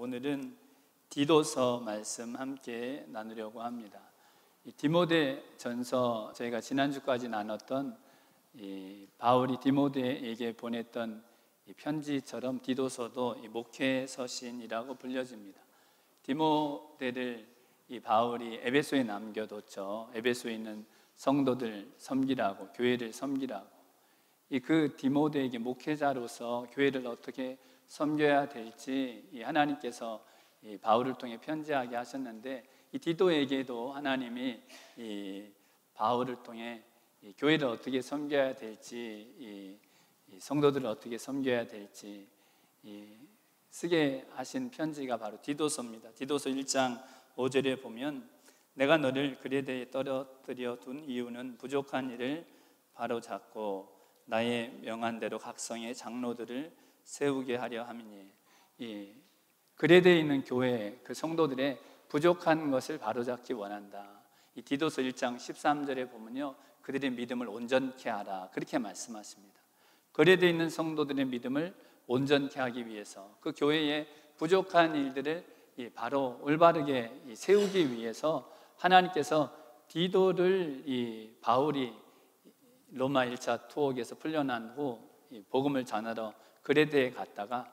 오늘은 디도서 말씀 함께 나누려고 합니다. 이 디모데전서, 저희가 지난주까지 나눴던 이 바울이 디모데에게 보냈던 이 편지처럼 디도서도 이 목회 서신이라고 불려집니다. 디모데를 이 바울이 에베소에 남겨뒀죠. 에베소에 있는 성도들 섬기라고, 교회를 섬기라고. 그 디모데에게 목회자로서 교회를 어떻게 섬겨야 될지 하나님께서 이 바울을 통해 편지하게 하셨는데, 이 디도에게도 하나님이 이 바울을 통해 이 교회를 어떻게 섬겨야 될지, 이 성도들을 어떻게 섬겨야 될지 쓰게 하신 편지가 바로 디도서입니다. 디도서 1장 5절에 보면, 내가 너를 그레데에 떨어뜨려 둔 이유는 부족한 일을 바로잡고 나의 명한 대로 각성의 장로들을 세우게 하려 함이니. 이 그레데에 있는 교회 그 성도들의 부족한 것을 바로잡기 원한다. 이 디도서 1장 13절에 보면요, 그들의 믿음을 온전케 하라, 그렇게 말씀하십니다. 그레데에 있는 성도들의 믿음을 온전케 하기 위해서, 그 교회의 부족한 일들을 바로 올바르게 세우기 위해서 하나님께서 디도를 바울이 로마 1차 투옥에서 풀려난 후 복음을 전하러 그레데에 갔다가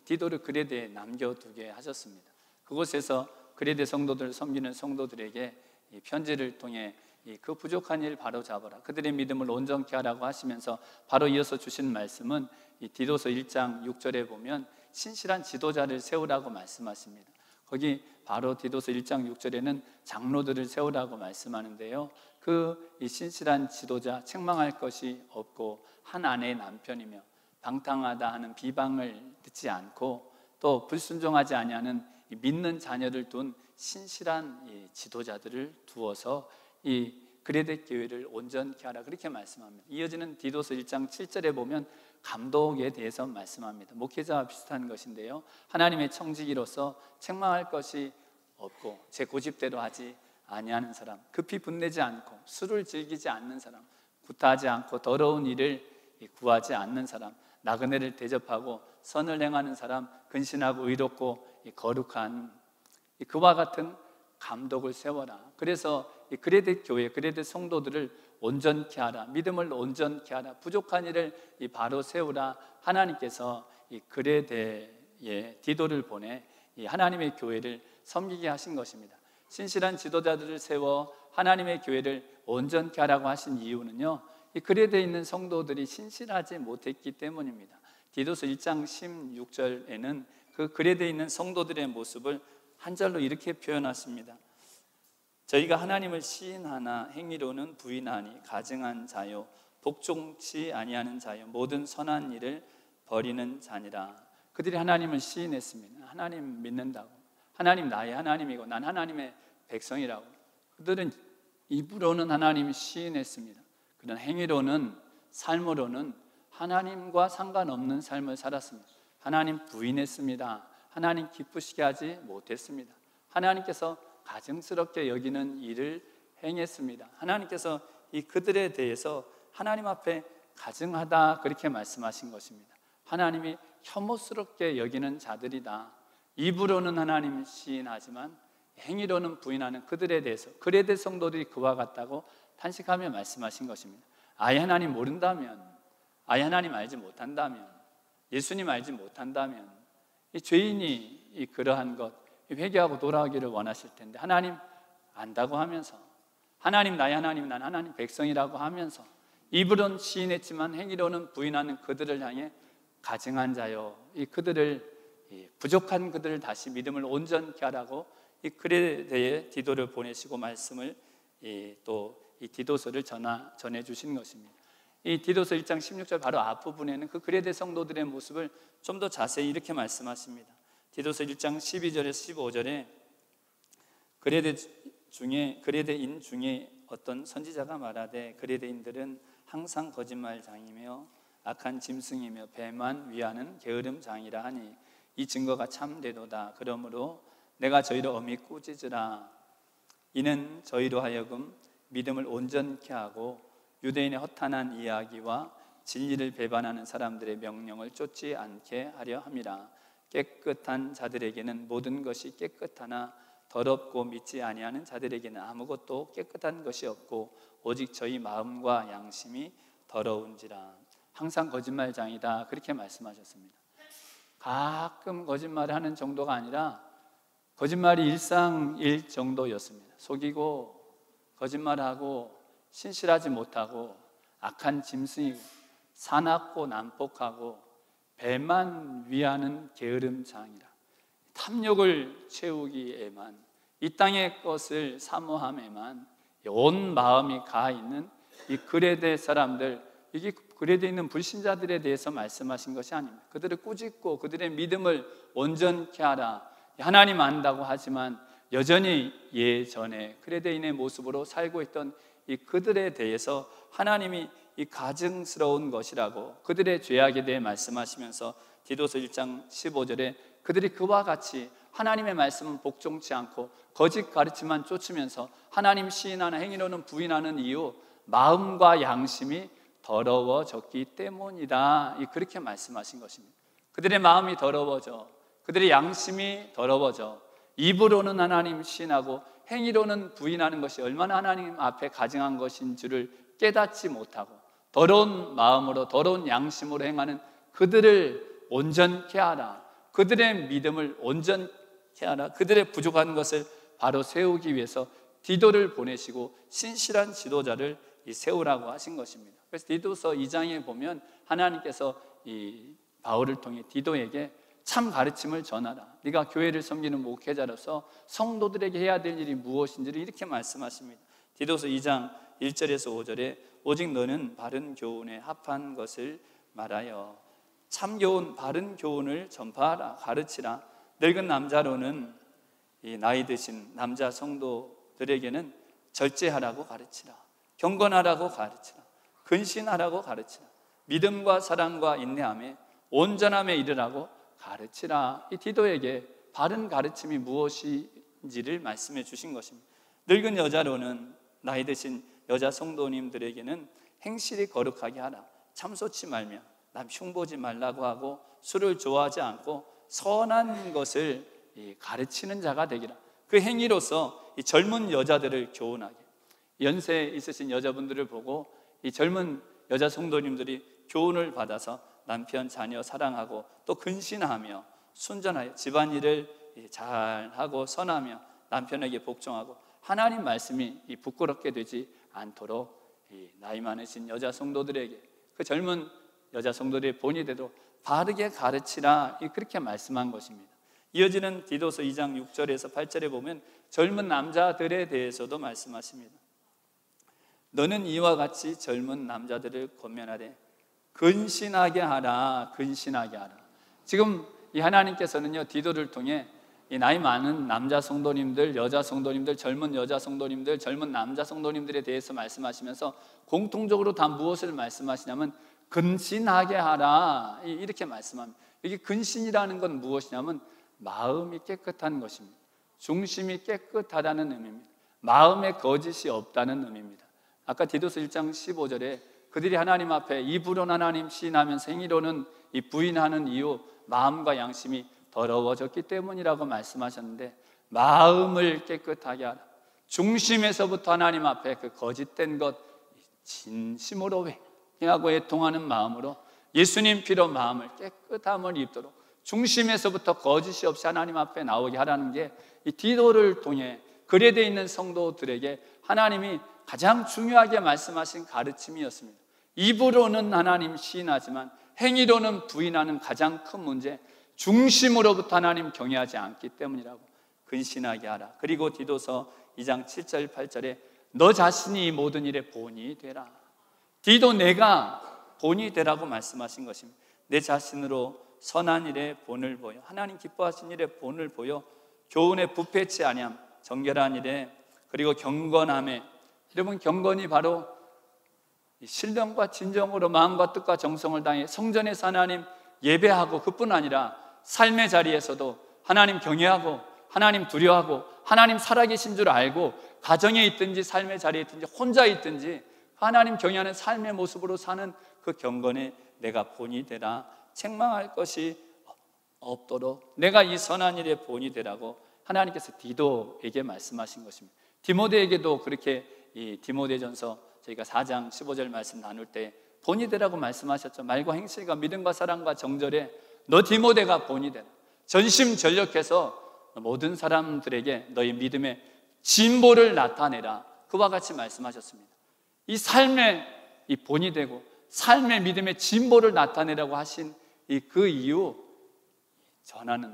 디도를 그레데에 남겨두게 하셨습니다. 그곳에서 그레데 성도들을 섬기는 성도들에게 편지를 통해 그 부족한 일 바로 잡아라, 그들의 믿음을 온전케 하라고 하시면서 바로 이어서 주신 말씀은 디도서 1장 6절에 보면 신실한 지도자를 세우라고 말씀하십니다. 거기 바로 디도서 1장 6절에는 장로들을 세우라고 말씀하는데요, 이 신실한 지도자, 책망할 것이 없고 한 아내의 남편이며 방탕하다 하는 비방을 듣지 않고 또 불순종하지 아니하는 믿는 자녀를 둔 신실한 지도자들을 두어서 이 그레데 교회를 온전케 하라, 그렇게 말씀합니다. 이어지는 디도서 1장 7절에 보면 감독에 대해서 말씀합니다. 목회자와 비슷한 것인데요, 하나님의 청지기로서 책망할 것이 없고 제 고집대로 하지 아니하는 사람, 급히 분내지 않고 술을 즐기지 않는 사람, 구타하지 않고 더러운 일을 구하지 않는 사람, 나그네를 대접하고 선을 행하는 사람, 근신하고 의롭고 거룩한 그와 같은 감독을 세워라. 그래서 그레데 교회, 그레데 성도들을 온전케 하라, 믿음을 온전케 하라, 부족한 일을 바로 세우라. 하나님께서 그레데에 디도를 보내 하나님의 교회를 섬기게 하신 것입니다. 신실한 지도자들을 세워 하나님의 교회를 온전케 하라고 하신 이유는요, 그레데에 있는 성도들이 신실하지 못했기 때문입니다. 디도서 1장 16절에는 그 그레데에 있는 성도들의 모습을 한 절로 이렇게 표현했습니다. 저희가 하나님을 시인하나 행위로는 부인하니 가증한 자요, 복종치 아니하는 자요, 모든 선한 일을 버리는 자니라. 그들이 하나님을 시인했습니다. 하나님 믿는다고, 하나님 나의 하나님이고 난 하나님의 백성이라고. 그들은 입으로는 하나님을 시인했습니다. 그러나 행위로는, 삶으로는 하나님과 상관없는 삶을 살았습니다. 하나님 부인했습니다. 하나님 기쁘시게 하지 못했습니다. 하나님께서 가증스럽게 여기는 일을 행했습니다. 하나님께서 그들에 대해서 하나님 앞에 가증하다, 그렇게 말씀하신 것입니다. 하나님이 혐오스럽게 여기는 자들이다. 입으로는 하나님을 시인하지만 행위로는 부인하는 그들에 대해서 그레데 성도들이 그와 같다고 탄식하며 말씀하신 것입니다. 아예 하나님 모른다면, 아예 하나님 알지 못한다면, 예수님 알지 못한다면 이 죄인이 그러한 것 회개하고 돌아오기를 원하실 텐데, 하나님 안다고 하면서, 하나님 나의 하나님, 난 하나님 백성이라고 하면서 입으로는 시인했지만 행위로는 부인하는 그들을 향해 가증한 자요, 그들을 부족한 그들을 다시 믿음을 온전케 하라고 그레데에 디도를 보내시고 말씀을 또 디도서를 전해 주신 것입니다. 이 디도서 1장 16절 바로 앞부분에는 그 그레데 성도들의 모습을 좀 더 자세히 이렇게 말씀하십니다. 디도서 1장 12절에서 15절에 그레데인 중에 어떤 선지자가 말하되 그레데인들은 항상 거짓말장이며 악한 짐승이며 배만 위하는 게으름장이라 하니 이 증거가 참되도다. 그러므로 내가 저희를 엄히 꾸짖으라. 이는 저희로 하여금 믿음을 온전케 하고 유대인의 허탄한 이야기와 진리를 배반하는 사람들의 명령을 쫓지 않게 하려 함이라. 깨끗한 자들에게는 모든 것이 깨끗하나 더럽고 믿지 아니하는 자들에게는 아무것도 깨끗한 것이 없고 오직 저희 마음과 양심이 더러운지라. 항상 거짓말장이다, 그렇게 말씀하셨습니다. 가끔 거짓말을 하는 정도가 아니라 거짓말이 일상일 정도였습니다. 속이고 거짓말하고 신실하지 못하고 악한 짐승이고 사납고 난폭하고 배만 위하는 게으름장이라. 탐욕을 채우기에만, 이 땅의 것을 사모함에만 온 마음이 가 있는 이 그레데 사람들, 이게 그레데 있는 불신자들에 대해서 말씀하신 것이 아닙니다. 그들을 꾸짖고 그들의 믿음을 온전케 하라. 하나님 안다고 하지만 여전히 예전에 그레데인의 모습으로 살고 있던 이 그들에 대해서 하나님이 이 가증스러운 것이라고 그들의 죄악에 대해 말씀하시면서 디도서 1장 15절에 그들이 그와 같이 하나님의 말씀은 복종치 않고 거짓 가르침만 쫓으면서 하나님 시인하는 행위로는 부인하는 이유, 마음과 양심이 더러워졌기 때문이다, 그렇게 말씀하신 것입니다. 그들의 마음이 더러워져, 그들의 양심이 더러워져 입으로는 하나님 시인하고 행위로는 부인하는 것이 얼마나 하나님 앞에 가증한 것인 줄을 깨닫지 못하고 더러운 마음으로 더러운 양심으로 행하는 그들을 온전케 하라. 그들의 믿음을 온전케 하라. 그들의 부족한 것을 바로 세우기 위해서 디도를 보내시고 신실한 지도자를 세우라고 하신 것입니다. 그래서 디도서 2장에 보면 하나님께서 이 바울을 통해 디도에게 참 가르침을 전하라. 네가 교회를 섬기는 목회자로서 성도들에게 해야 될 일이 무엇인지를 이렇게 말씀하십니다. 디도서 2장 1절에서 5절에 오직 너는 바른 교훈에 합한 것을 말하여 참 교훈, 바른 교훈을 전파하라. 가르치라. 늙은 남자로는 이 나이 드신 남자 성도들에게는 절제하라고 가르치라. 경건하라고 가르치라. 근신하라고 가르치라. 믿음과 사랑과 인내함에 온전함에 이르라고 가르치라. 이 디도에게 바른 가르침이 무엇인지를 말씀해 주신 것입니다. 늙은 여자로는 나이 드신 여자 성도님들에게는 행실이 거룩하게 하라. 참소치 말며 남 흉보지 말라고 하고 술을 좋아하지 않고 선한 것을 가르치는 자가 되기라. 그 행위로서 이 젊은 여자들을 교훈하게, 연세 있으신 여자분들을 보고 이 젊은 여자 성도님들이 교훈을 받아서 남편, 자녀 사랑하고 또 근신하며 순전하여 집안일을 잘하고 선하며 남편에게 복종하고 하나님 말씀이 부끄럽게 되지 않도록 나이 많으신 여자 성도들에게, 그 젊은 여자 성도들의 본이 되도록 바르게 가르치라, 그렇게 말씀한 것입니다. 이어지는 디도서 2장 6절에서 8절에 보면 젊은 남자들에 대해서도 말씀하십니다. 너는 이와 같이 젊은 남자들을 권면하되 근신하게 하라. 근신하게 하라. 지금 이 하나님께서는요, 디도를 통해 이 나이 많은 남자 성도님들, 여자 성도님들, 젊은 여자 성도님들, 젊은 남자 성도님들에 대해서 말씀하시면서 공통적으로 다 무엇을 말씀하시냐면 근신하게 하라, 이렇게 말씀합니다. 이게 근신이라는 건 무엇이냐면 마음이 깨끗한 것입니다. 중심이 깨끗하다는 의미입니다. 마음에 거짓이 없다는 의미입니다. 아까 디도서 1장 15절에 그들이 하나님 앞에 입으로는 하나님 시인하면서 행위로는 이 부인하는 이유, 마음과 양심이 더러워졌기 때문이라고 말씀하셨는데, 마음을 깨끗하게 하라. 중심에서부터 하나님 앞에 그 거짓된 것 진심으로 회개하고 애통하는 마음으로 예수님 피로 마음을 깨끗함을 입도록 중심에서부터 거짓이 없이 하나님 앞에 나오게 하라는 게 이 디도를 통해 그레데 있는 성도들에게 하나님이 가장 중요하게 말씀하신 가르침이었습니다. 입으로는 하나님 시인하지만 행위로는 부인하는 가장 큰 문제, 중심으로부터 하나님 경외하지 않기 때문이라고 근신하게 하라. 그리고 디도서 2장 7절 8절에 너 자신이 이 모든 일의 본이 되라. 디도 내가 본이 되라고 말씀하신 것입니다. 내 자신으로 선한 일의 본을 보여, 하나님 기뻐하신 일의 본을 보여 교훈에 부패치 아니함, 정결한 일에, 그리고 경건함에. 여러분, 경건이 바로 신령과 진정으로 마음과 뜻과 정성을 다해 성전에서 하나님 예배하고, 그뿐 아니라 삶의 자리에서도 하나님 경외하고 하나님 두려워하고 하나님 살아계신 줄 알고 가정에 있든지 삶의 자리에 있든지 혼자 있든지 하나님 경외하는 삶의 모습으로 사는 그 경건에 내가 본이 되라. 책망할 것이 없도록 내가 이 선한 일에 본이 되라고 하나님께서 디도에게 말씀하신 것입니다. 디모데에게도 그렇게 이 디모데전서 저희가 4장 15절 말씀 나눌 때 본이 되라고 말씀하셨죠. 말과 행실과 믿음과 사랑과 정절에 너 디모데가 본이 되라. 전심전력해서 모든 사람들에게 너희 믿음의 진보를 나타내라. 그와 같이 말씀하셨습니다. 이 삶의 이 본이 되고 삶의 믿음의 진보를 나타내라고 하신 이 그 이유,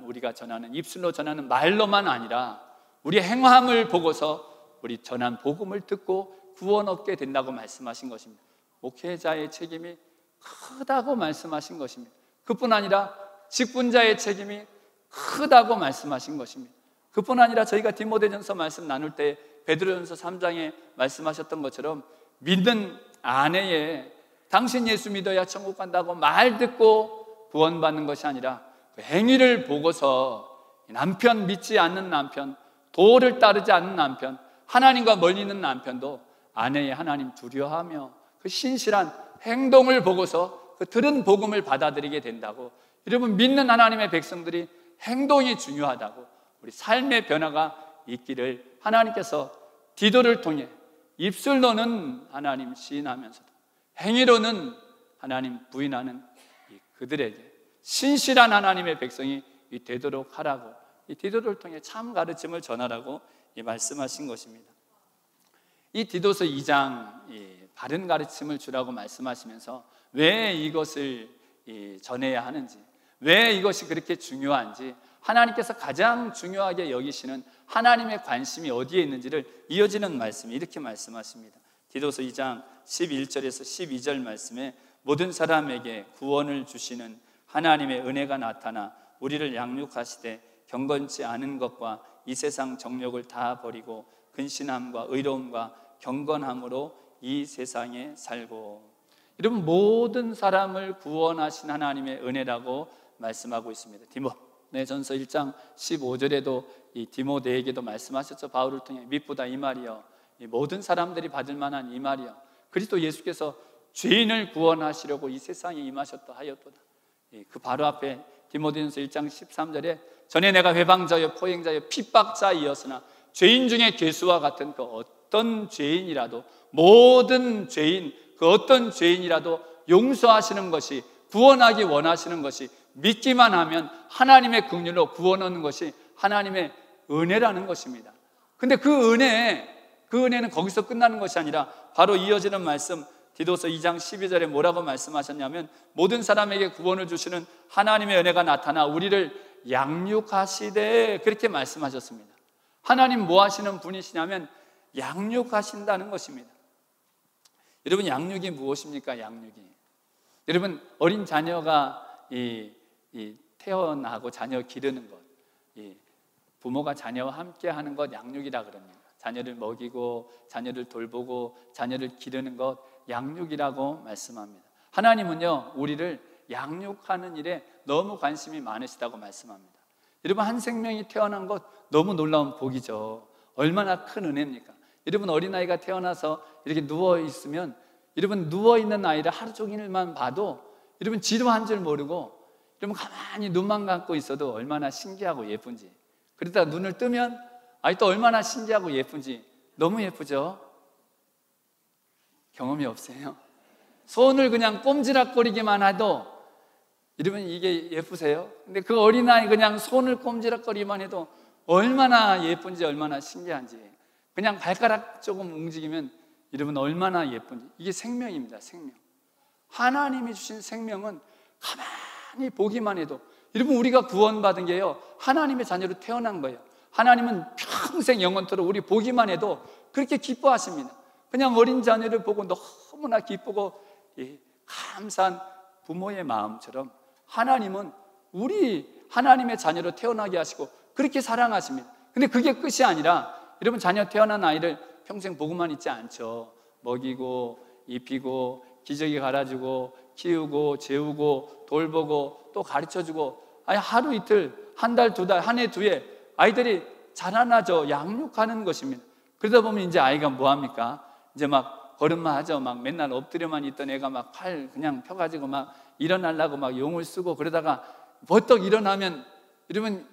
우리가 전하는 입술로 전하는 말로만 아니라 우리 행함을 보고서 우리 전한 복음을 듣고 구원 얻게 된다고 말씀하신 것입니다. 목회자의 책임이 크다고 말씀하신 것입니다. 그뿐 아니라 직분자의 책임이 크다고 말씀하신 것입니다. 그뿐 아니라 저희가 디모데전서 말씀 나눌 때 베드로전서 3장에 말씀하셨던 것처럼 믿는 아내의 당신 예수 믿어야 천국 간다고 말 듣고 구원받는 것이 아니라 그 행위를 보고서 남편, 믿지 않는 남편, 도를 따르지 않는 남편, 하나님과 멀리 있는 남편도 아내의 하나님 두려워하며 그 신실한 행동을 보고서 그 들은 복음을 받아들이게 된다고. 여러분, 믿는 하나님의 백성들이 행동이 중요하다고, 우리 삶의 변화가 있기를 하나님께서 디도를 통해 입술로는 하나님 시인하면서도 행위로는 하나님 부인하는 그들에게 신실한 하나님의 백성이 되도록 하라고, 이 디도를 통해 참 가르침을 전하라고 말씀하신 것입니다. 이 디도서 2장 바른 가르침을 주라고 말씀하시면서 왜 이것을 전해야 하는지, 왜 이것이 그렇게 중요한지, 하나님께서 가장 중요하게 여기시는 하나님의 관심이 어디에 있는지를 이어지는 말씀이 이렇게 말씀하십니다. 디도서 2장 11절에서 12절 말씀에 모든 사람에게 구원을 주시는 하나님의 은혜가 나타나 우리를 양육하시되 경건치 않은 것과 이 세상 정욕을 다 버리고 근신함과 의로움과 경건함으로 이 세상에 살고. 여러분, 모든 사람을 구원하신 하나님의 은혜라고 말씀하고 있습니다. 디모데전서 1장 15절에도 이 디모데에게도 말씀하셨죠. 바울을 통해 믿보다 이 말이여, 이 모든 사람들이 받을 만한 이 말이여, 그리스도 예수께서 죄인을 구원하시려고 이 세상에 임하셨다 하였도다. 그 바로 앞에 디모데전서 1장 13절에 전에 내가 회방자여 포행자여 핍박자이었으나 죄인 중에 괴수와 같은 그 어떤 죄인이라도, 모든 죄인, 그 어떤 죄인이라도 용서하시는 것이, 구원하기 원하시는 것이, 믿기만 하면 하나님의 긍휼로 구원 얻는 것이 하나님의 은혜라는 것입니다. 근데 그 은혜는 거기서 끝나는 것이 아니라 바로 이어지는 말씀, 디도서 2장 12절에 뭐라고 말씀하셨냐면 모든 사람에게 구원을 주시는 하나님의 은혜가 나타나 우리를 양육하시되, 그렇게 말씀하셨습니다. 하나님 뭐 하시는 분이시냐면 양육하신다는 것입니다. 여러분, 양육이 무엇입니까? 양육이, 여러분, 어린 자녀가 태어나고 자녀 기르는 것, 부모가 자녀와 함께 하는 것 양육이라 그럽니다. 자녀를 먹이고 자녀를 돌보고 자녀를 기르는 것 양육이라고 말씀합니다. 하나님은요, 우리를 양육하는 일에 너무 관심이 많으시다고 말씀합니다. 여러분, 한 생명이 태어난 것 너무 놀라운 복이죠. 얼마나 큰 은혜입니까? 여러분, 어린아이가 태어나서 이렇게 누워있으면, 여러분, 누워있는 아이를 하루 종일만 봐도 여러분 지루한 줄 모르고, 여러분 가만히 눈만 감고 있어도 얼마나 신기하고 예쁜지, 그러다가 눈을 뜨면 또 얼마나 신기하고 예쁜지, 너무 예쁘죠? 경험이 없어요? 손을 그냥 꼼지락거리기만 해도, 여러분 이게 예쁘세요? 근데 그 어린아이 그냥 손을 꼼지락거리기만 해도 얼마나 예쁜지, 얼마나 신기한지, 그냥 발가락 조금 움직이면 여러분 얼마나 예쁜지. 이게 생명입니다. 생명. 하나님이 주신 생명은 가만히 보기만 해도, 여러분 우리가 구원받은 게요, 하나님의 자녀로 태어난 거예요. 하나님은 평생 영원토록 우리 보기만 해도 그렇게 기뻐하십니다. 그냥 어린 자녀를 보고 너무나 기쁘고 감사한 부모의 마음처럼 하나님은 우리 하나님의 자녀로 태어나게 하시고 그렇게 사랑하십니다. 근데 그게 끝이 아니라, 여러분 자녀 태어난 아이를 평생 보고만 있지 않죠. 먹이고 입히고 기저귀 갈아주고 키우고 재우고 돌보고 또 가르쳐주고, 하루 이틀, 한 달, 두 달, 한 해, 두 해 아이들이 자라나죠. 양육하는 것입니다. 그러다 보면 이제 아이가 뭐합니까? 이제 막 걸음만 하죠. 막 맨날 엎드려만 있던 애가 막 팔 그냥 펴가지고 막 일어나려고 막 용을 쓰고, 그러다가 벌떡 일어나면 여러분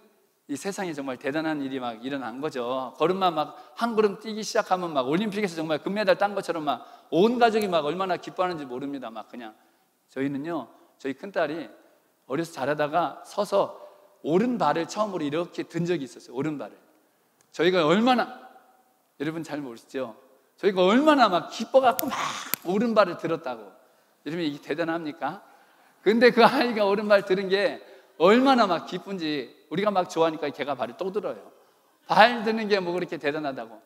이 세상에 정말 대단한 일이 막 일어난 거죠. 걸음만 막 한 걸음 뛰기 시작하면 막 올림픽에서 정말 금메달 딴 것처럼 막 온 가족이 막 얼마나 기뻐하는지 모릅니다. 막 그냥 저희는요, 저희 큰딸이 어려서 자라다가 서서 오른발을 처음으로 이렇게 든 적이 있었어요. 오른발을. 저희가 얼마나, 여러분 잘 모르시죠? 저희가 얼마나 막 기뻐갖고 막 오른발을 들었다고. 여러분 이게 대단합니까? 근데 그 아이가 오른발 들은 게 얼마나 막 기쁜지 우리가 막 좋아하니까 걔가 발을 또 들어요. 발 드는 게 뭐 그렇게 대단하다고.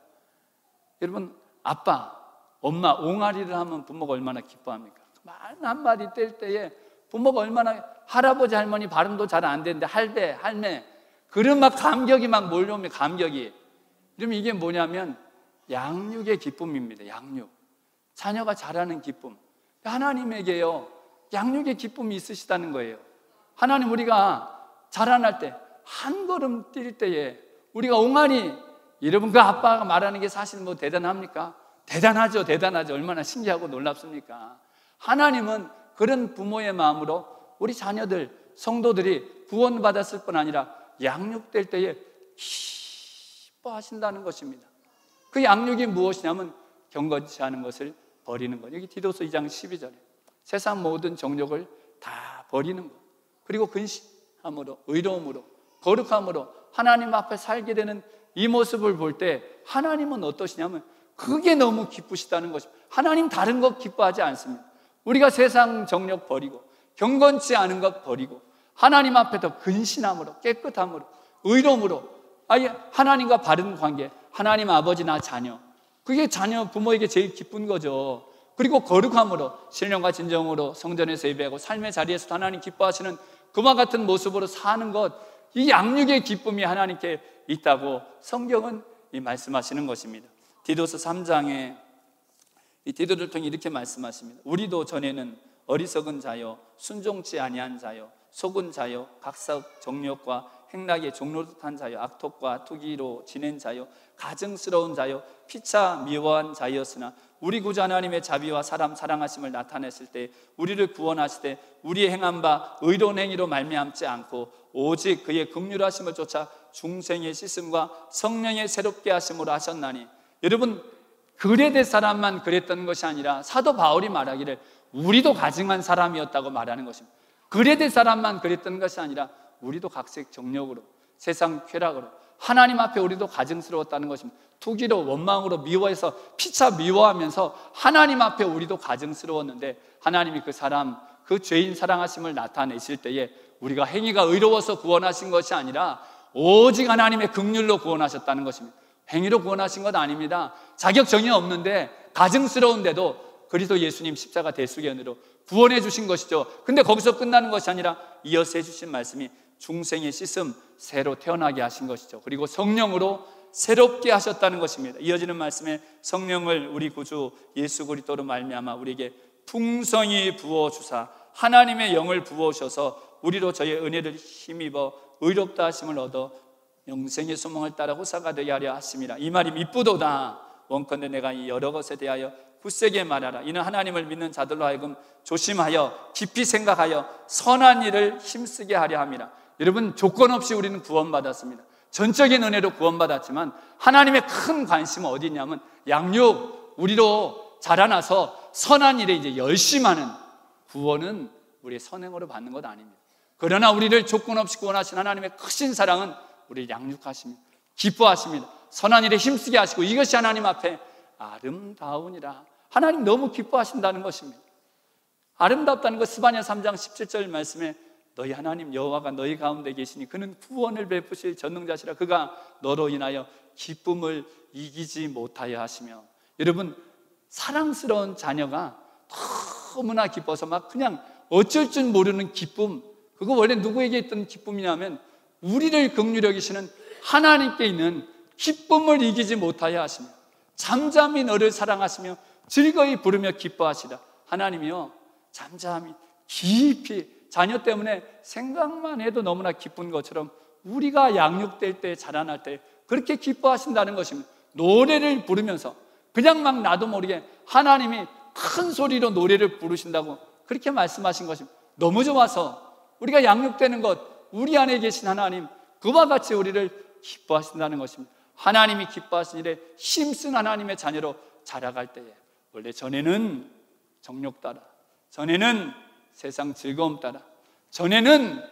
여러분 아빠, 엄마 옹알이를 하면 부모가 얼마나 기뻐합니까? 말 한마디 뗄 때에 부모가 얼마나, 할아버지 할머니 발음도 잘 안 되는데 할배, 할매, 그런 막 감격이 막 몰려오면 감격이. 그러면 이게 뭐냐면 양육의 기쁨입니다. 양육. 자녀가 자라는 기쁨. 하나님에게요, 양육의 기쁨이 있으시다는 거예요. 하나님, 우리가 자라날 때, 한 걸음 뛸 때에 우리가 옹알이, 여러분 그 아빠가 말하는 게 사실 뭐 대단합니까? 대단하죠. 대단하죠. 얼마나 신기하고 놀랍습니까? 하나님은 그런 부모의 마음으로 우리 자녀들, 성도들이 구원받았을 뿐 아니라 양육될 때에 기뻐하신다는 것입니다. 그 양육이 무엇이냐면 경건치 않은 것을 버리는 것. 여기 디도서 2장 12절에 세상 모든 정욕을 다 버리는 것, 그리고 근신함으로, 의로움으로, 거룩함으로 하나님 앞에 살게 되는 이 모습을 볼 때 하나님은 어떠시냐면 그게 너무 기쁘시다는 것입니다. 하나님 다른 것 기뻐하지 않습니다. 우리가 세상 정욕 버리고 경건치 않은 것 버리고 하나님 앞에 더 근신함으로, 깨끗함으로, 의로움으로, 아예 하나님과 바른 관계, 하나님 아버지나 자녀, 그게 자녀 부모에게 제일 기쁜 거죠. 그리고 거룩함으로, 신령과 진정으로 성전에서 예배하고 삶의 자리에서 하나님 기뻐하시는 그와 같은 모습으로 사는 것, 이 양육의 기쁨이 하나님께 있다고 성경은 말씀하시는 것입니다. 디도서 3장에 이 디도를 통해 이렇게 말씀하십니다. 우리도 전에는 어리석은 자요, 순종치 아니한 자요, 속은 자요, 각sắc 정욕과 행락에 종노릇한 자요, 악독과 투기로 지낸 자요, 가증스러운 자요, 피차 미워한 자였으나 우리 구주 하나님의 자비와 사람 사랑하심을 나타냈을 때 우리를 구원하시되 우리의 행한 바 의로운 행위로 말미암지 않고 오직 그의 긍휼하심을 쫓아 중생의 씻음과 성령의 새롭게 하심으로 하셨나니. 여러분, 그레데 사람만 그랬던 것이 아니라 사도 바울이 말하기를 우리도 가증한 사람이었다고 말하는 것입니다. 그레데 사람만 그랬던 것이 아니라 우리도 각색 정욕으로, 세상 쾌락으로, 하나님 앞에 우리도 가증스러웠다는 것입니다. 투기로, 원망으로, 미워해서 피차 미워하면서 하나님 앞에 우리도 가증스러웠는데 하나님이 그 사람, 그 죄인 사랑하심을 나타내실 때에 우리가 행위가 의로워서 구원하신 것이 아니라 오직 하나님의 긍휼로 구원하셨다는 것입니다. 행위로 구원하신 것 아닙니다. 자격정이 없는데 가증스러운데도 그리스도 예수님 십자가 대속연으로 구원해 주신 것이죠. 근데 거기서 끝나는 것이 아니라 이어서 해주신 말씀이 중생의 씻음, 새로 태어나게 하신 것이죠. 그리고 성령으로 새롭게 하셨다는 것입니다. 이어지는 말씀에 성령을 우리 구주 예수 그리스도로 말미암아 우리에게 풍성히 부어주사 하나님의 영을 부어주셔서 우리로 저의 은혜를 힘입어 의롭다 하심을 얻어 영생의 소망을 따라 호사가 되게 하려 하심이라. 이 말이 미쁘도다. 원컨대 내가 이 여러 것에 대하여 굳세게 말하라. 이는 하나님을 믿는 자들로 하여금 조심하여 깊이 생각하여 선한 일을 힘쓰게 하려 함이라. 여러분, 조건 없이 우리는 구원받았습니다. 전적인 은혜로 구원받았지만 하나님의 큰 관심은 어디 있냐면 양육, 우리로 자라나서 선한 일에 이제 열심하는 구원은 우리의 선행으로 받는 것 아닙니다. 그러나 우리를 조건 없이 구원하신 하나님의 크신 사랑은 우리를 양육하십니다. 기뻐하십니다. 선한 일에 힘쓰게 하시고 이것이 하나님 앞에 아름다우니라. 하나님 너무 기뻐하신다는 것입니다. 아름답다는 것, 스바냐 3장 17절 말씀에 너희 하나님 여호와가 너희 가운데 계시니 그는 구원을 베푸실 전능자시라. 그가 너로 인하여 기쁨을 이기지 못하여 하시며. 여러분, 사랑스러운 자녀가 너무나 기뻐서 막 그냥 어쩔 줄 모르는 기쁨, 그거 원래 누구에게 있던 기쁨이냐면 우리를 긍휼히 여기시는 하나님께 있는 기쁨을 이기지 못하여 하시며 잠잠히 너를 사랑하시며 즐거이 부르며 기뻐하시라. 하나님이요, 잠잠히 깊이 자녀 때문에 생각만 해도 너무나 기쁜 것처럼 우리가 양육될 때, 자라날 때 그렇게 기뻐하신다는 것입니다. 노래를 부르면서 그냥 막 나도 모르게 하나님이 큰 소리로 노래를 부르신다고 그렇게 말씀하신 것입니다. 너무 좋아서 우리가 양육되는 것, 우리 안에 계신 하나님, 그와 같이 우리를 기뻐하신다는 것입니다. 하나님이 기뻐하신 일에 힘쓴 하나님의 자녀로 자라갈 때에, 원래 전에는 정욕 따라, 전에는 세상 즐거움 따라, 전에는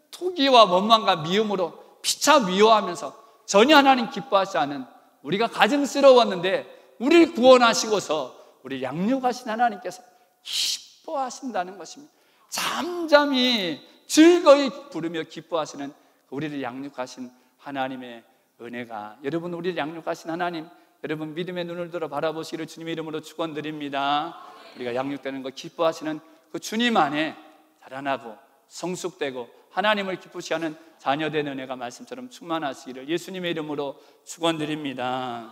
투기와 원망과 미움으로 피차 미워하면서 전혀 하나님 기뻐하지 않은 우리가 가증스러웠는데, 우리를 구원하시고서 우리를 양육하신 하나님께서 기뻐하신다는 것입니다. 잠잠히 즐거이 부르며 기뻐하시는 우리를 양육하신 하나님의 은혜가, 여러분, 우리를 양육하신 하나님, 여러분 믿음의 눈을 들어 바라보시기를 주님의 이름으로 축원드립니다. 우리가 양육되는 거 기뻐하시는 그 주님 안에 자라나고 성숙되고 하나님을 기쁘시 하는 자녀된 은혜가 말씀처럼 충만하시기를 예수님의 이름으로 축원드립니다.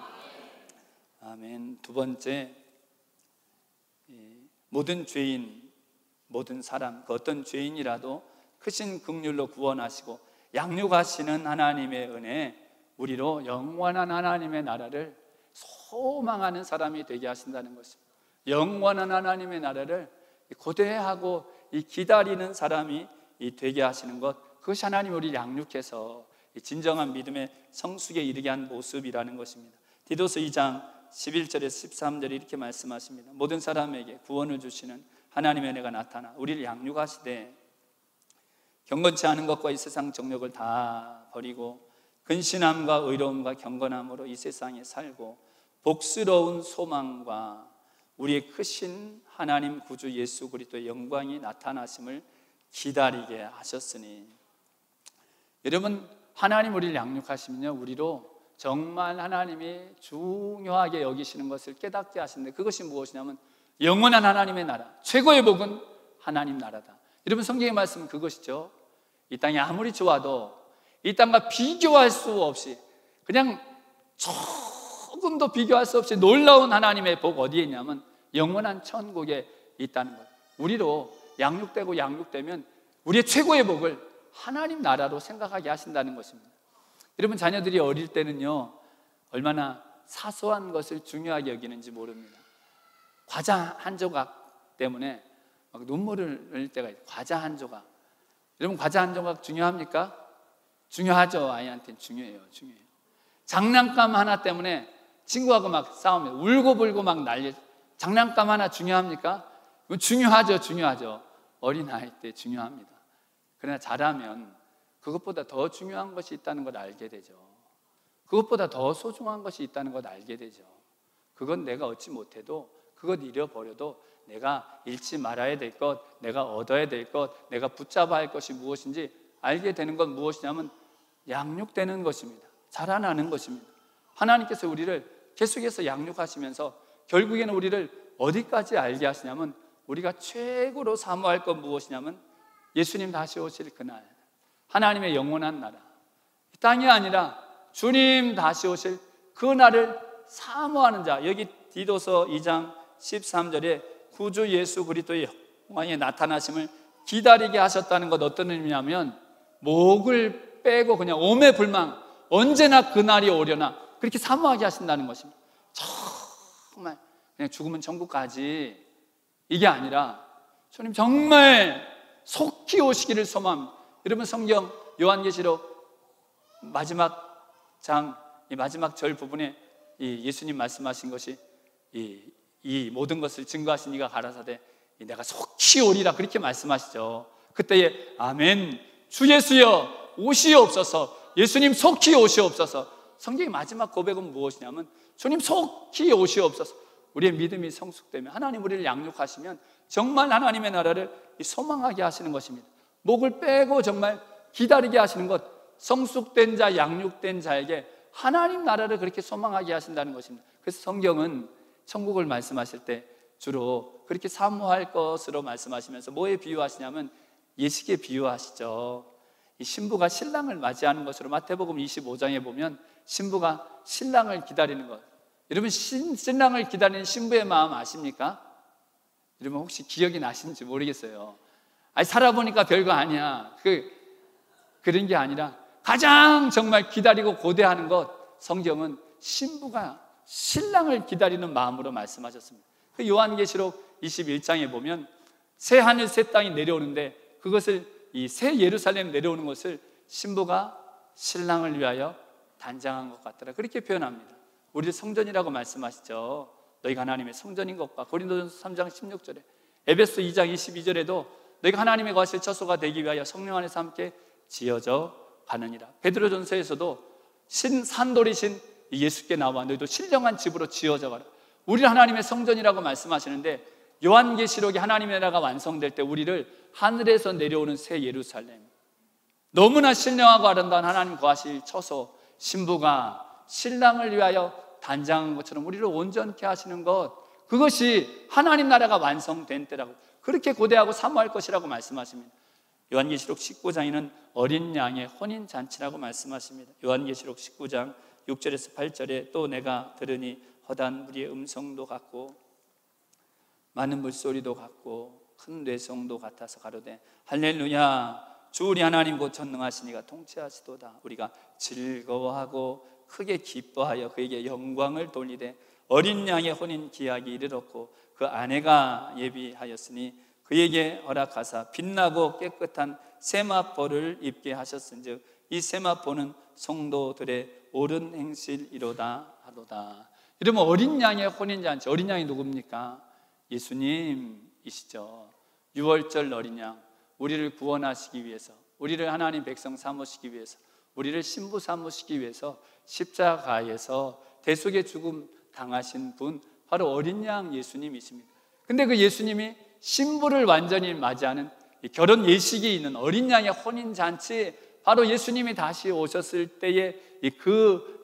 아멘. 두 번째, 모든 죄인, 모든 사람, 그 어떤 죄인이라도 크신 긍휼로 구원하시고 양육하시는 하나님의 은혜, 우리로 영원한 하나님의 나라를 소망하는 사람이 되게 하신다는 것입니다. 영원한 하나님의 나라를 고대하고 기다리는 사람이 되게 하시는 것, 그것이 하나님 우리를 양육해서 진정한 믿음의 성숙에 이르게 한 모습이라는 것입니다. 디도서 2장 11절에서 13절에 이렇게 말씀하십니다. 모든 사람에게 구원을 주시는 하나님의 은혜가 나타나 우리를 양육하시되 경건치 않은 것과 이 세상 정욕을 다 버리고 근신함과 의로움과 경건함으로 이 세상에 살고 복스러운 소망과 우리의 크신 하나님 구주 예수 그리스도의 영광이 나타나심을 기다리게 하셨으니, 여러분, 하나님 우리를 양육하시면요, 우리로 정말 하나님이 중요하게 여기시는 것을 깨닫게 하시는데, 그것이 무엇이냐면 영원한 하나님의 나라, 최고의 복은 하나님 나라다. 여러분, 성경의 말씀은 그것이죠. 이 땅이 아무리 좋아도 이 땅과 비교할 수 없이, 그냥 조금도 비교할 수 없이 놀라운 하나님의 복 어디에 있냐면 영원한 천국에 있다는 것. 우리로 양육되고 양육되면 우리의 최고의 복을 하나님 나라로 생각하게 하신다는 것입니다. 여러분, 자녀들이 어릴 때는요, 얼마나 사소한 것을 중요하게 여기는지 모릅니다. 과자 한 조각 때문에 막 눈물을 흘릴 때가 있어요. 과자 한 조각. 여러분, 과자 한 조각 중요합니까? 중요하죠. 아이한테는 중요해요. 장난감 하나 때문에 친구하고 막 싸우면 울고불고 막 난리. 장난감 하나 중요합니까? 중요하죠. 어린아이 때 중요합니다. 그러나 자라면 그것보다 더 중요한 것이 있다는 걸 알게 되죠. 그것보다 더 소중한 것이 있다는 걸 알게 되죠. 그건 내가 얻지 못해도, 그것 잃어버려도 내가 잃지 말아야 될 것, 내가 얻어야 될 것, 내가 붙잡아야 할 것이 무엇인지 알게 되는 건 무엇이냐면 양육되는 것입니다. 자라나는 것입니다. 하나님께서 우리를 계속해서 양육하시면서 결국에는 우리를 어디까지 알게 하시냐면, 우리가 최고로 사모할 건 무엇이냐면 예수님 다시 오실 그날, 하나님의 영원한 나라, 이 땅이 아니라 주님 다시 오실 그날을 사모하는 자. 여기 디도서 2장 13절에 구주 예수 그리스도의 영광에 나타나심을 기다리게 하셨다는 것, 어떤 의미냐면 목을 빼고 그냥 오매불망 언제나 그날이 오려나 그렇게 사모하게 하신다는 것입니다. 정말 그냥 죽으면 천국 가지, 이게 아니라 주님 정말 속히 오시기를 소망합니다. 여러분, 성경 요한계시록 마지막 장, 이 마지막 절 부분에 이 예수님 말씀하신 것이 이 모든 것을 증거하신 이가 가라사대 내가 속히 오리라, 그렇게 말씀하시죠. 그때에 아멘, 주 예수여 오시옵소서, 예수님 속히 오시옵소서. 성경의 마지막 고백은 무엇이냐면 주님 속히 오시옵소서. 우리의 믿음이 성숙되면, 하나님 우리를 양육하시면 정말 하나님의 나라를 소망하게 하시는 것입니다. 목을 빼고 정말 기다리게 하시는 것, 성숙된 자, 양육된 자에게 하나님 나라를 그렇게 소망하게 하신다는 것입니다. 그래서 성경은 천국을 말씀하실 때 주로 그렇게 사모할 것으로 말씀하시면서 뭐에 비유하시냐면 예식에 비유하시죠. 이 신부가 신랑을 맞이하는 것으로 마태복음 25장에 보면 신부가 신랑을 기다리는 것. 여러분, 신랑을 기다리는 신부의 마음 아십니까? 여러분, 혹시 기억이 나시는지 모르겠어요. 아니, 살아보니까 별거 아니야. 그런 게 아니라 가장 정말 기다리고 고대하는 것, 성경은 신부가 신랑을 기다리는 마음으로 말씀하셨습니다. 그 요한계시록 21장에 보면 새 하늘 새 땅이 내려오는데 그것을 이 새 예루살렘 내려오는 것을 신부가 신랑을 위하여 단장한 것 같더라, 그렇게 표현합니다. 우리를 성전이라고 말씀하시죠. 너희가 하나님의 성전인 것과, 고린도전서 3장 16절에, 에베소 2장 22절에도 너희가 하나님의 거하실 처소가 되기 위하여 성령 안에서 함께 지어져 가느니라. 베드로전서에서도 산돌이신 예수께 나와 너희도 신령한 집으로 지어져 가라. 우리를 하나님의 성전이라고 말씀하시는데, 요한계시록에 하나님의 나라가 완성될 때 우리를 하늘에서 내려오는 새 예루살렘, 너무나 신령하고 아름다운 하나님 거하실 처소, 신부가 신랑을 위하여 단장한 것처럼 우리를 온전케 하시는 것, 그것이 하나님 나라가 완성된 때라고, 그렇게 고대하고 사모할 것이라고 말씀하십니다. 요한계시록 19장에는 어린 양의 혼인잔치라고 말씀하십니다. 요한계시록 19장 6절에서 8절에 또 내가 들으니 허다한 무리의 음성도 같고 많은 물소리도 같고 큰 뇌성도 같아서 가로되 할렐루야, 주 우리 하나님 곧 전능하시니가 통치하시도다. 우리가 즐거워하고 크게 기뻐하여 그에게 영광을 돌리되 어린 양의 혼인 기약이 이르렀고 그 아내가 예비하였으니 그에게 허락하사 빛나고 깨끗한 세마포를 입게 하셨은즉 이 세마포는 성도들의 옳은 행실이로다 하도다. 이러면 어린 양의 혼인잔치, 어린 양이 누굽니까? 예수님이시죠. 유월절 어린 양, 우리를 구원하시기 위해서, 우리를 하나님 백성 삼으시기 위해서, 우리를 신부 삼으시기 위해서 십자가에서 대속의 죽음 당하신 분, 바로 어린 양 예수님이십니다. 근데 그 예수님이 신부를 완전히 맞이하는 결혼 예식이 있는 어린 양의 혼인잔치, 바로 예수님이 다시 오셨을 때의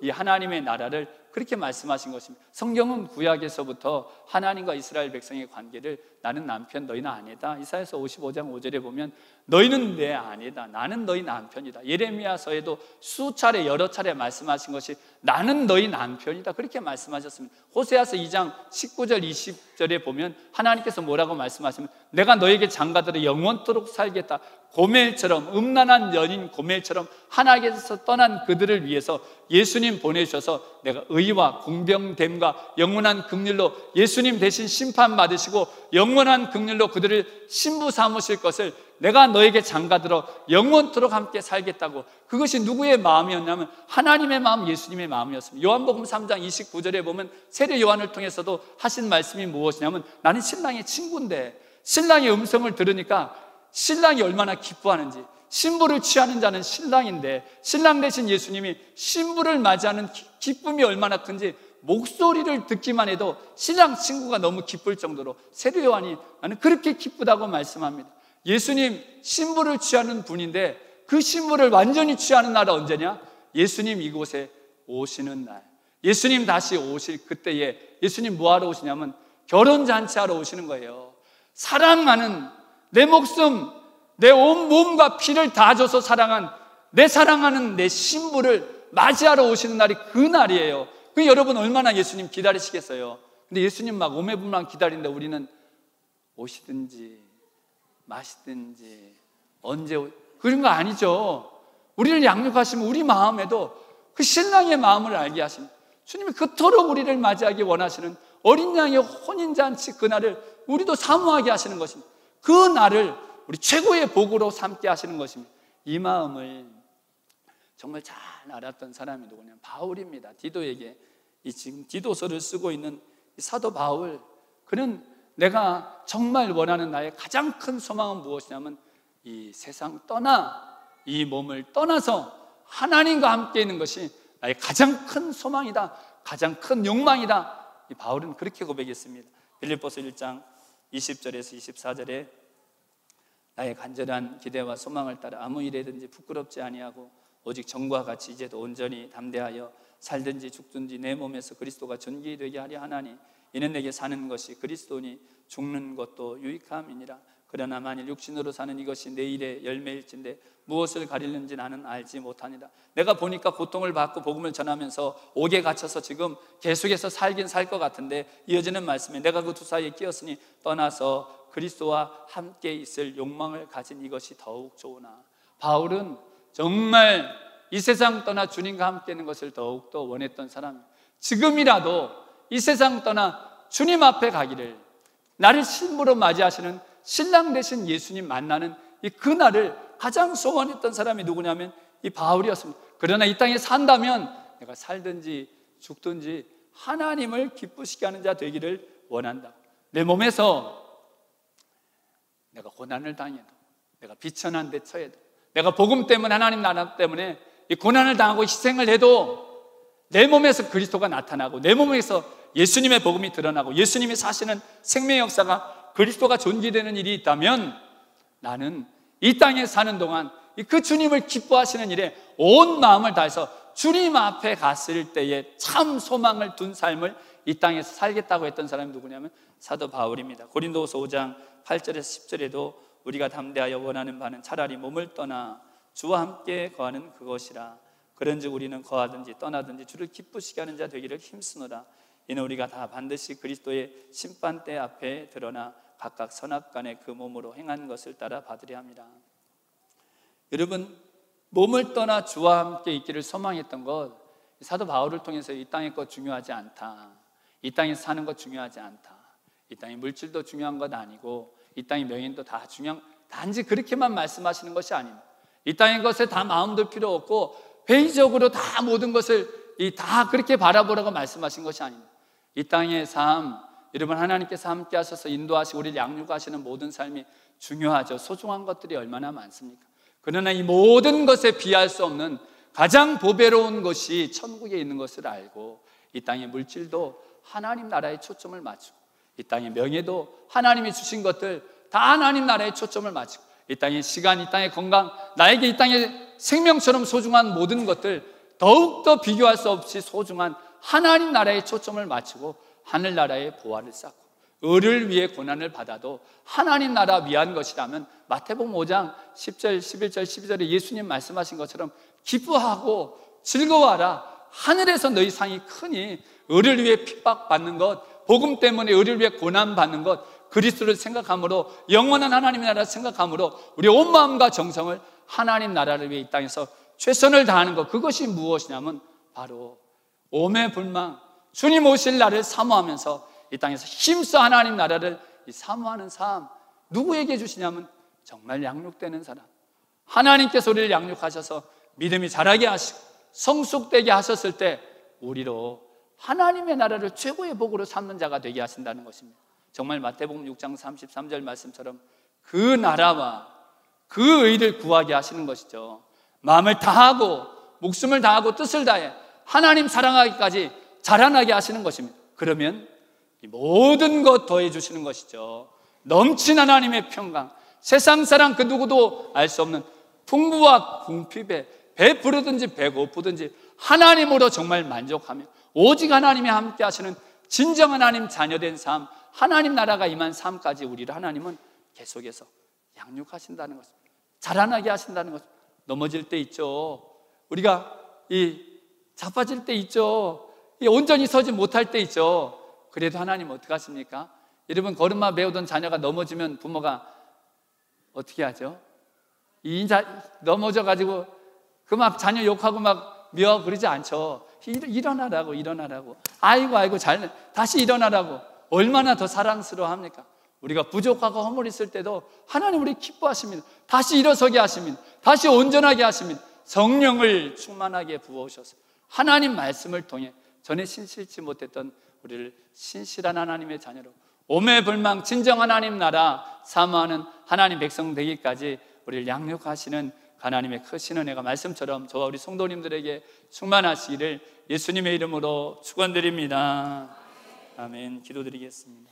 이 하나님의 나라를 그렇게 말씀하신 것입니다. 성경은 구약에서부터 하나님과 이스라엘 백성의 관계를 나는 남편 너희는 아내다, 이사야서 55장 5절에 보면 너희는 내 아내다, 나는 너희 남편이다. 예레미야서에도 수차례 여러 차례 말씀하신 것이 나는 너희 남편이다, 그렇게 말씀하셨습니다. 호세아서 2장 19절 20절에 보면 하나님께서 뭐라고 말씀하시면 내가 너에게 장가들어 영원토록 살겠다. 고멜처럼, 음란한 연인 고멜처럼 하나님께서 떠난 그들을 위해서 예수님 보내주셔서 내가 의와 공평됨과 영원한 긍휼로 예수님 대신 심판받으시고 영원한 긍휼로 그들을 신부 삼으실 것을 내가 너에게 장가들어 영원토록 함께 살겠다고. 그것이 누구의 마음이었냐면 하나님의 마음, 예수님의 마음이었습니다. 요한복음 3장 29절에 보면 세례 요한을 통해서도 하신 말씀이 무엇이냐면 나는 신랑의 친구인데, 신랑의 음성을 들으니까 신랑이 얼마나 기뻐하는지, 신부를 취하는 자는 신랑인데 신랑 대신 예수님이 신부를 맞이하는 기쁨이 얼마나 큰지 목소리를 듣기만 해도 신랑 친구가 너무 기쁠 정도로 세례 요한이 나는 그렇게 기쁘다고 말씀합니다. 예수님 신부를 취하는 분인데 그 신부를 완전히 취하는 날은 언제냐? 예수님 이곳에 오시는 날, 예수님 다시 오실 그때에 예수님 뭐하러 오시냐면 결혼잔치하러 오시는 거예요. 사랑하는, 내 목숨, 내 온 몸과 피를 다 줘서 사랑하는 내 신부를 맞이하러 오시는 날이 그 날이에요. 그 여러분 얼마나 예수님 기다리시겠어요? 근데 예수님 막 오매분만 기다리는데 우리는 오시든지 마시든지 언제 그런 거 아니죠. 우리를 양육하시면 우리 마음에도 그 신랑의 마음을 알게 하십니다. 주님이 그토록 우리를 맞이하기 원하시는 어린 양의 혼인잔치 그날을 우리도 사모하게 하시는 것입니다. 그 날을 우리 최고의 복으로 삼게 하시는 것입니다. 이 마음을 정말 잘 알았던 사람이 누구냐면 바울입니다. 디도에게 이 지금 디도서를 쓰고 있는 이 사도 바울, 그는 내가 정말 원하는 나의 가장 큰 소망은 무엇이냐면 이 세상 떠나 이 몸을 떠나서 하나님과 함께 있는 것이 나의 가장 큰 소망이다, 가장 큰 욕망이다. 이 바울은 그렇게 고백했습니다. 빌립보서 1장 20절에서 24절에 나의 간절한 기대와 소망을 따라 아무 일에든지 부끄럽지 아니하고 오직 정과 같이 이제도 온전히 담대하여 살든지 죽든지 내 몸에서 그리스도가 존귀 되게 하려 하나니 이는 내게 사는 것이 그리스도니 죽는 것도 유익함이니라. 그러나 만일 육신으로 사는 이것이 내일의 열매일진데 무엇을 가리는지 나는 알지 못하니라. 내가 보니까 고통을 받고 복음을 전하면서 옥에 갇혀서 지금 계속해서 살긴 살 것 같은데 이어지는 말씀에 내가 그 두 사이에 끼었으니 떠나서 그리스도와 함께 있을 욕망을 가진 이것이 더욱 좋으나. 바울은 정말 이 세상 떠나 주님과 함께 있는 것을 더욱더 원했던 사람입니다. 지금이라도 이 세상 떠나 주님 앞에 가기를, 나를 신부로 맞이하시는 신랑 되신 예수님 만나는 이 그날을 가장 소원했던 사람이 누구냐면 이 바울이었습니다. 그러나 이 땅에 산다면 내가 살든지 죽든지 하나님을 기쁘시게 하는 자 되기를 원한다. 내 몸에서 내가 고난을 당해도, 내가 비천한 데 처해도, 내가 복음 때문에, 하나님 나라 때문에 이 고난을 당하고 희생을 해도 내 몸에서 그리스도가 나타나고 내 몸에서 예수님의 복음이 드러나고 예수님이 사시는 생명의 역사가 그리스도가 존귀되는 일이 있다면 나는 이 땅에 사는 동안 그 주님을 기뻐하시는 일에 온 마음을 다해서 주님 앞에 갔을 때에 참 소망을 둔 삶을 이 땅에서 살겠다고 했던 사람이 누구냐면 사도 바울입니다. 고린도후서 5장 8절에서 10절에도 우리가 담대하여 원하는 바는 차라리 몸을 떠나 주와 함께 거하는 그것이라. 그런즉 우리는 거하든지 떠나든지 주를 기쁘시게 하는 자 되기를 힘쓰노라. 이는 우리가 다 반드시 그리스도의 심판대 앞에 드러나 각각 선악간에 그 몸으로 행한 것을 따라 받으려 합니다. 여러분, 몸을 떠나 주와 함께 있기를 소망했던 것, 사도 바울을 통해서 이 땅의 것 중요하지 않다, 이 땅에서 사는 것 중요하지 않다, 이 땅의 물질도 중요한 것 아니고 이 땅의 명예도 다 중요한, 단지 그렇게만 말씀하시는 것이 아닙니다. 이 땅의 것에 다 마음둘 필요 없고 회의적으로 다 모든 것을 다 그렇게 바라보라고 말씀하신 것이 아닙니다. 이 땅의 삶, 여러분 하나님께서 함께 하셔서 인도하시고 우리를 양육하시는 모든 삶이 중요하죠. 소중한 것들이 얼마나 많습니까? 그러나 이 모든 것에 비할 수 없는 가장 보배로운 것이 천국에 있는 것을 알고 이 땅의 물질도 하나님 나라에 초점을 맞추고 이 땅의 명예도 하나님이 주신 것들 다 하나님 나라에 초점을 맞추고 이 땅의 시간, 이 땅의 건강, 나에게 이 땅의 생명처럼 소중한 모든 것들 더욱더 비교할 수 없이 소중한 하나님 나라에 초점을 맞추고 하늘나라의 보화를 쌓고 을을 위해 고난을 받아도 하나님 나라 위한 것이라면 마태복음 5장 10절, 11절, 12절에 예수님 말씀하신 것처럼 기뻐하고 즐거워하라. 하늘에서 너희 상이 크니 을을 위해 핍박받는 것, 복음 때문에 을을 위해 고난받는 것, 그리스도를 생각함으로 영원한 하나님의 나라를 생각함으로 우리 온 마음과 정성을 하나님 나라를 위해 이 땅에서 최선을 다하는 것, 그것이 무엇이냐면 바로 오매불망 주님 오실 날을 사모하면서 이 땅에서 힘써 하나님 나라를 사모하는 삶. 누구에게 주시냐면 정말 양육되는 사람, 하나님께서 우리를 양육하셔서 믿음이 자라게 하시고 성숙되게 하셨을 때 우리로 하나님의 나라를 최고의 복으로 삼는 자가 되게 하신다는 것입니다. 정말 마태복음 6장 33절 말씀처럼 그 나라와 그 의를 구하게 하시는 것이죠. 마음을 다하고 목숨을 다하고 뜻을 다해 하나님 사랑하기까지 자라나게 하시는 것입니다. 그러면 이 모든 것 더해 주시는 것이죠. 넘친 하나님의 평강, 세상 사람 그 누구도 알 수 없는 풍부와 궁핍에 배부르든지 배고프든지 하나님으로 정말 만족하며 오직 하나님이 함께 하시는 진정한 하나님 자녀된 삶, 하나님 나라가 임한 삶까지 우리를 하나님은 계속해서 양육하신다는 것입니다. 자라나게 하신다는 것입니다. 넘어질 때 있죠. 우리가 자빠질 때 있죠. 온전히 서지 못할 때 있죠. 그래도 하나님 어떻게 하십니까? 여러분 걸음마 배우던 자녀가 넘어지면 부모가 어떻게 하죠? 넘어져가지고 그 막 자녀 욕하고 막 미워하고 그러지 않죠. 일어나라고. 아이고 다시 일어나라고. 얼마나 더 사랑스러워합니까? 우리가 부족하고 허물 있을 때도 하나님 우리 기뻐하십니다. 다시 일어서게 하십니다. 다시 온전하게 하십니다. 성령을 충만하게 부어오셔서 하나님 말씀을 통해 전에 신실치 못했던 우리를 신실한 하나님의 자녀로 오매불망 진정 하나님 나라 사모하는 하나님 백성 되기까지 우리를 양육하시는 하나님의 크신 은혜가 말씀처럼 저와 우리 성도님들에게 충만하시기를 예수님의 이름으로 축원드립니다. 아멘. 기도드리겠습니다.